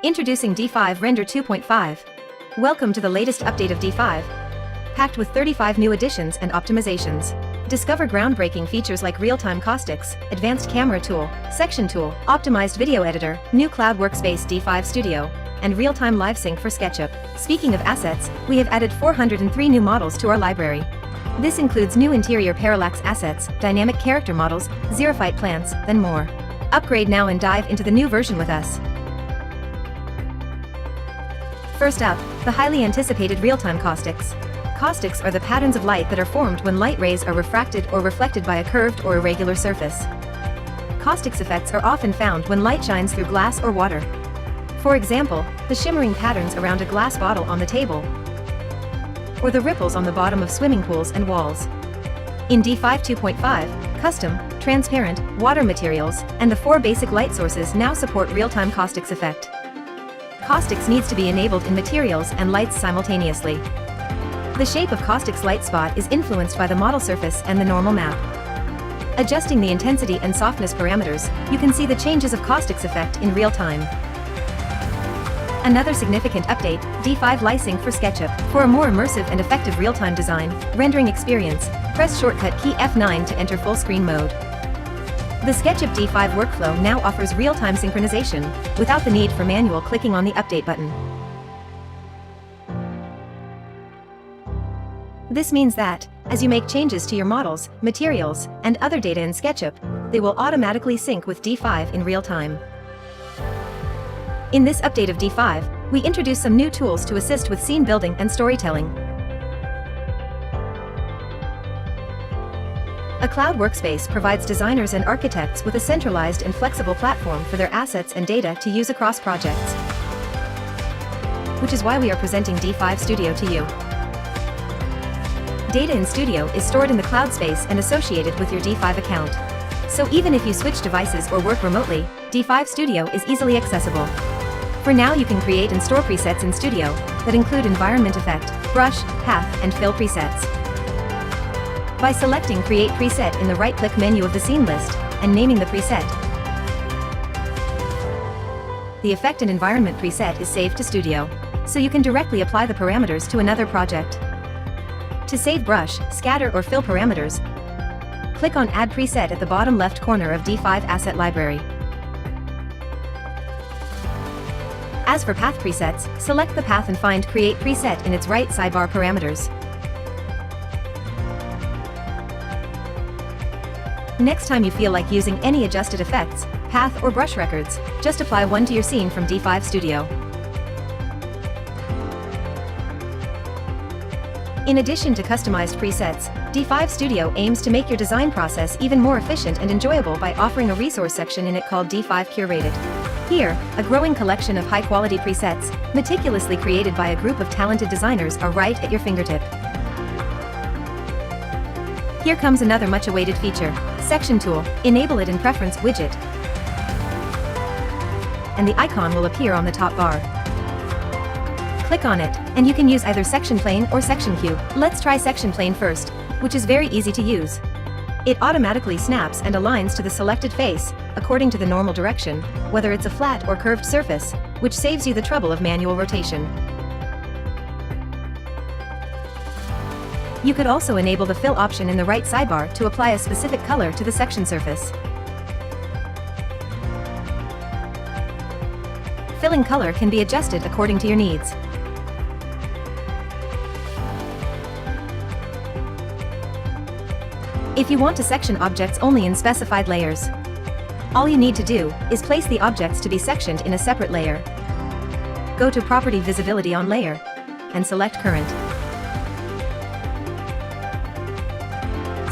Introducing D5 Render 2.5. Welcome to the latest update of D5, packed with 35 new additions and optimizations. Discover groundbreaking features like real-time Caustics, advanced camera tool, section tool, optimized video editor, new cloud workspace D5 Studio, and real-time LiveSync for SketchUp. Speaking of assets, we have added 403 new models to our library. This includes new interior parallax assets, dynamic character models, xerophyte plants, and more. Upgrade now and dive into the new version with us. First up, the highly anticipated real-time Caustics. Caustics are the patterns of light that are formed when light rays are refracted or reflected by a curved or irregular surface. Caustics effects are often found when light shines through glass or water. For example, the shimmering patterns around a glass bottle on the table, or the ripples on the bottom of swimming pools and walls. In D5 2.5, custom, transparent, water materials, and the 4 basic light sources now support real-time Caustics effect. Caustics needs to be enabled in materials and lights simultaneously. The shape of Caustics light spot is influenced by the model surface and the normal map. Adjusting the intensity and softness parameters, you can see the changes of Caustics effect in real time. Another significant update, D5 LiveSync for SketchUp. For a more immersive and effective real-time design, rendering experience, press shortcut key F9 to enter full screen mode. The SketchUp D5 workflow now offers real-time synchronization, without the need for manual clicking on the update button. This means that, as you make changes to your models, materials, and other data in SketchUp, they will automatically sync with D5 in real time. In this update of D5, we introduce some new tools to assist with scene building and storytelling. A cloud workspace provides designers and architects with a centralized and flexible platform for their assets and data to use across projects. Which is why we are presenting D5 Studio to you. Data in Studio is stored in the cloud space and associated with your D5 account. So even if you switch devices or work remotely, D5 Studio is easily accessible. For now, you can create and store presets in Studio that include environment effect, brush, path, and fill presets. By selecting Create Preset in the right-click menu of the scene list and naming the preset, the Effect and Environment preset is saved to Studio, so you can directly apply the parameters to another project. To save brush, scatter, or fill parameters, click on Add Preset at the bottom left corner of D5 Asset Library. As for path presets, select the path and find Create Preset in its right sidebar parameters. Next time you feel like using any adjusted effects, path, or brush records, just apply one to your scene from D5 Studio. In addition to customized presets, D5 Studio aims to make your design process even more efficient and enjoyable by offering a resource section in it called D5 Curated. Here, a growing collection of high-quality presets, meticulously created by a group of talented designers, are right at your fingertip. Here comes another much-awaited feature, Section Tool. Enable it in Preference widget, and the icon will appear on the top bar. Click on it, and you can use either section plane or section cube. Let's try section plane first, which is very easy to use. It automatically snaps and aligns to the selected face, according to the normal direction, whether it's a flat or curved surface, which saves you the trouble of manual rotation. You could also enable the fill option in the right sidebar to apply a specific color to the section surface. Filling color can be adjusted according to your needs. If you want to section objects only in specified layers, all you need to do is place the objects to be sectioned in a separate layer. Go to Property Visibility on Layer, and select Current.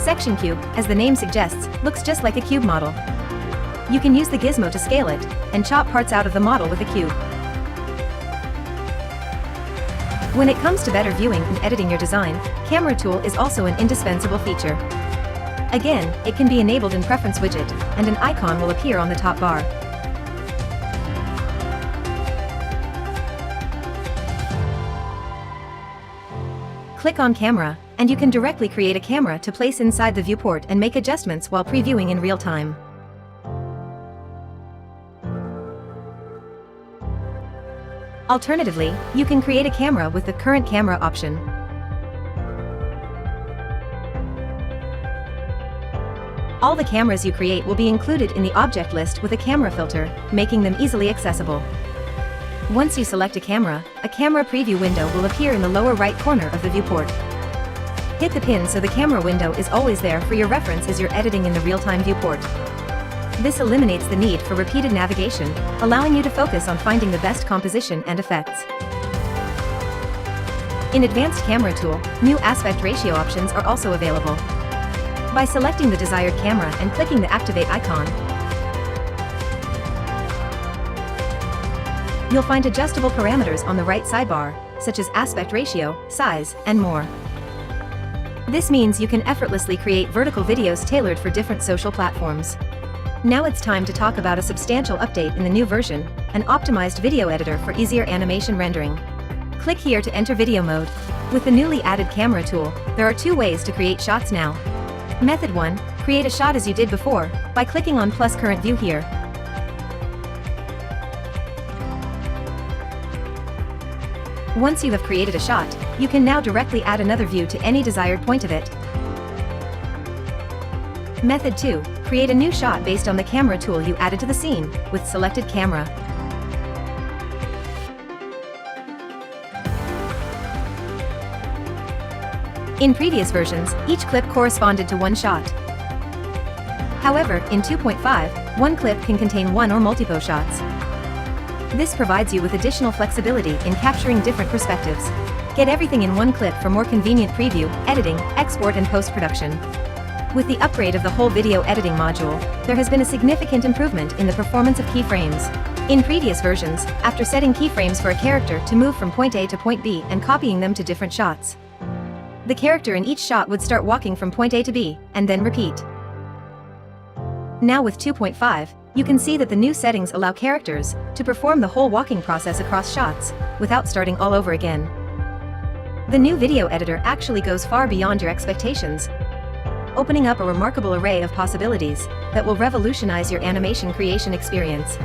Section Cube, as the name suggests, looks just like a cube model. You can use the Gizmo to scale it, and chop parts out of the model with a cube. When it comes to better viewing and editing your design, Camera Tool is also an indispensable feature. Again, it can be enabled in Preference widget, and an icon will appear on the top bar. Click on Camera, and you can directly create a camera to place inside the viewport and make adjustments while previewing in real time. Alternatively, you can create a camera with the current camera option. All the cameras you create will be included in the object list with a camera filter, making them easily accessible. Once you select a camera preview window will appear in the lower right corner of the viewport. Hit the pin so the camera window is always there for your reference as you're editing in the real-time viewport. This eliminates the need for repeated navigation, allowing you to focus on finding the best composition and effects. In Advanced Camera Tool, new aspect ratio options are also available. By selecting the desired camera and clicking the Activate icon, you'll find adjustable parameters on the right sidebar, such as aspect ratio, size, and more. This means you can effortlessly create vertical videos tailored for different social platforms. Now it's time to talk about a substantial update in the new version, an optimized video editor for easier animation rendering. Click here to enter video mode. With the newly added camera tool, there are 2 ways to create shots now. Method 1, create a shot as you did before, by clicking on plus current view here. Once you have created a shot, you can now directly add another view to any desired point of it. Method 2, create a new shot based on the camera tool you added to the scene, with selected camera. In previous versions, each clip corresponded to one shot. However, in 2.5, one clip can contain one or multiple shots. This provides you with additional flexibility in capturing different perspectives. Get everything in one clip for more convenient preview, editing, export and post-production. With the upgrade of the whole video editing module, there has been a significant improvement in the performance of keyframes. In previous versions, after setting keyframes for a character to move from point A to point B and copying them to different shots, the character in each shot would start walking from point A to B, and then repeat. Now with 2.5, you can see that the new settings allow characters to perform the whole walking process across shots, without starting all over again. The new video editor actually goes far beyond your expectations, opening up a remarkable array of possibilities that will revolutionize your animation creation experience.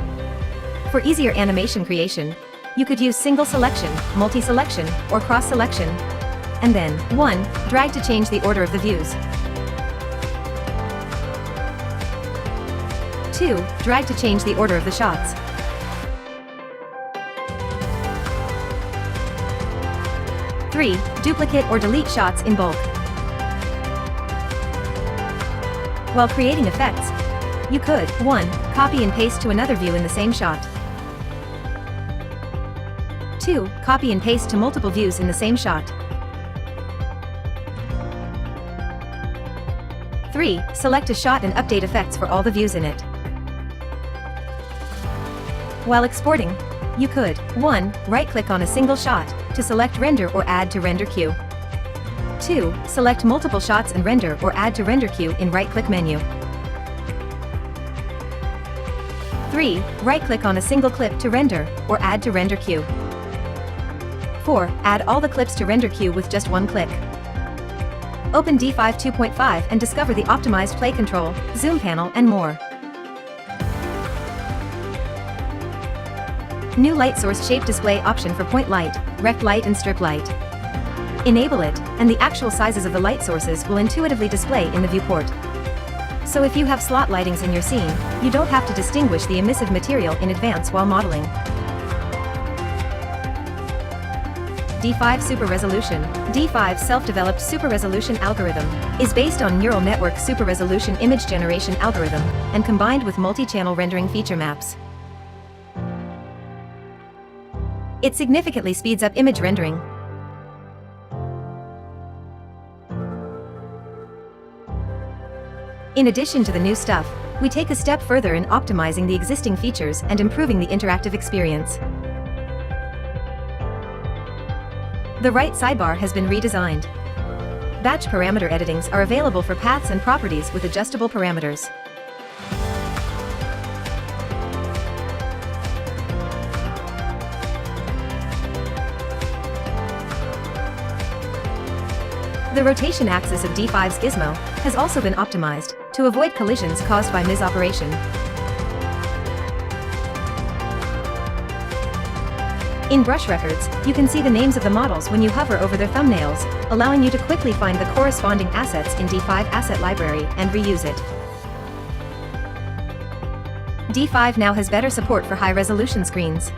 For easier animation creation, you could use single selection, multi-selection, or cross-selection, and then 1. Drag to change the order of the views. 2. Drag to change the order of the shots. 3. Duplicate or delete shots in bulk. While creating effects, you could 1. Copy and paste to another view in the same shot. 2. Copy and paste to multiple views in the same shot. 3. Select a shot and update effects for all the views in it. While exporting, you could 1. Right-click on a single shot to select Render or Add to Render Queue. 2. Select multiple shots and Render or Add to Render Queue in right-click menu. 3. Right-click on a single clip to render or add to Render Queue. 4. Add all the clips to Render Queue with just one click. Open D5 2.5 and discover the optimized play control, zoom panel, and more. New light source shape display option for point light, rect light and strip light. Enable it, and the actual sizes of the light sources will intuitively display in the viewport. So if you have slot lightings in your scene, you don't have to distinguish the emissive material in advance while modeling. D5 Super Resolution. D5's self-developed super resolution algorithm is based on neural network super resolution image generation algorithm and combined with multi-channel rendering feature maps. It significantly speeds up image rendering. In addition to the new stuff, we take a step further in optimizing the existing features and improving the interactive experience. The right sidebar has been redesigned. Batch parameter editings are available for paths and properties with adjustable parameters. The rotation axis of D5's Gizmo has also been optimized to avoid collisions caused by misoperation. In brush records, you can see the names of the models when you hover over their thumbnails, allowing you to quickly find the corresponding assets in D5 Asset Library and reuse it. D5 now has better support for high-resolution screens.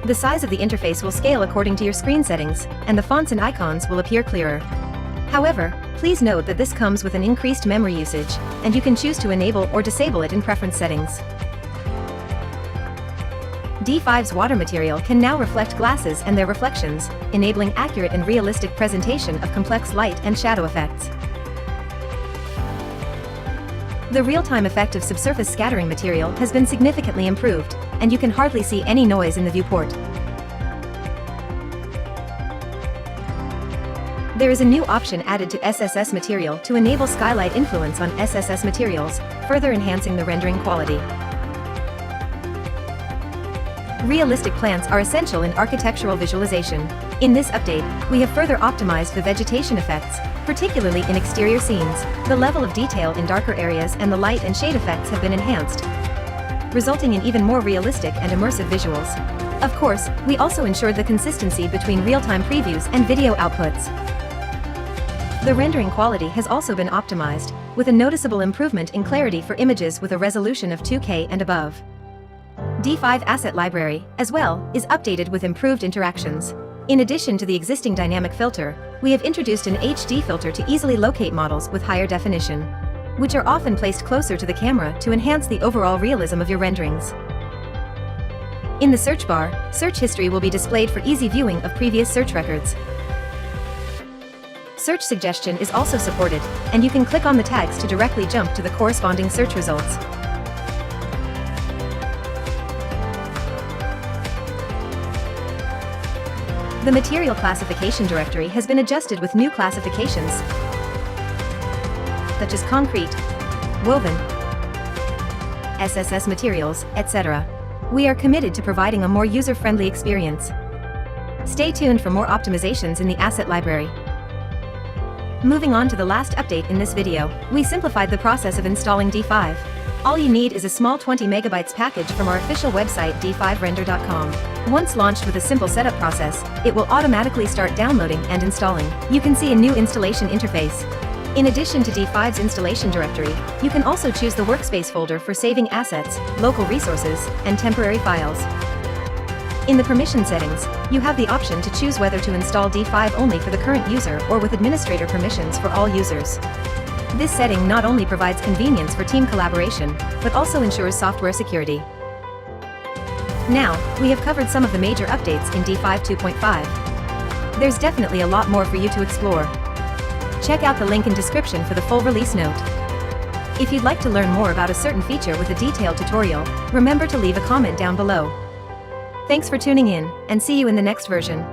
The size of the interface will scale according to your screen settings, and the fonts and icons will appear clearer. However, please note that this comes with an increased memory usage, and you can choose to enable or disable it in preference settings. D5's water material can now reflect glasses and their reflections, enabling accurate and realistic presentation of complex light and shadow effects. The real-time effect of subsurface scattering material has been significantly improved, and you can hardly see any noise in the viewport. There is a new option added to SSS Material to enable skylight influence on SSS materials, further enhancing the rendering quality. Realistic plants are essential in architectural visualization. In this update, we have further optimized the vegetation effects, particularly in exterior scenes. The level of detail in darker areas and the light and shade effects have been enhanced, resulting in even more realistic and immersive visuals. Of course, we also ensured the consistency between real-time previews and video outputs. The rendering quality has also been optimized, with a noticeable improvement in clarity for images with a resolution of 2K and above. D5 Asset Library, as well, is updated with improved interactions. In addition to the existing dynamic filter, we have introduced an HD filter to easily locate models with higher definition, which are often placed closer to the camera to enhance the overall realism of your renderings. In the search bar, search history will be displayed for easy viewing of previous search records. Search suggestion is also supported, and you can click on the tags to directly jump to the corresponding search results. The material classification directory has been adjusted with new classifications, such as concrete, woven, SSS materials, etc. We are committed to providing a more user-friendly experience. Stay tuned for more optimizations in the asset library. Moving on to the last update in this video, we simplified the process of installing D5. All you need is a small 20 megabytes package from our official website d5render.com. Once launched with a simple setup process, it will automatically start downloading and installing. You can see a new installation interface. In addition to D5's installation directory, you can also choose the workspace folder for saving assets, local resources, and temporary files. In the permission settings, you have the option to choose whether to install D5 only for the current user or with administrator permissions for all users. This setting not only provides convenience for team collaboration, but also ensures software security. Now, we have covered some of the major updates in D5 2.5. There's definitely a lot more for you to explore. Check out the link in description for the full release note. If you'd like to learn more about a certain feature with a detailed tutorial, remember to leave a comment down below. Thanks for tuning in, and see you in the next version.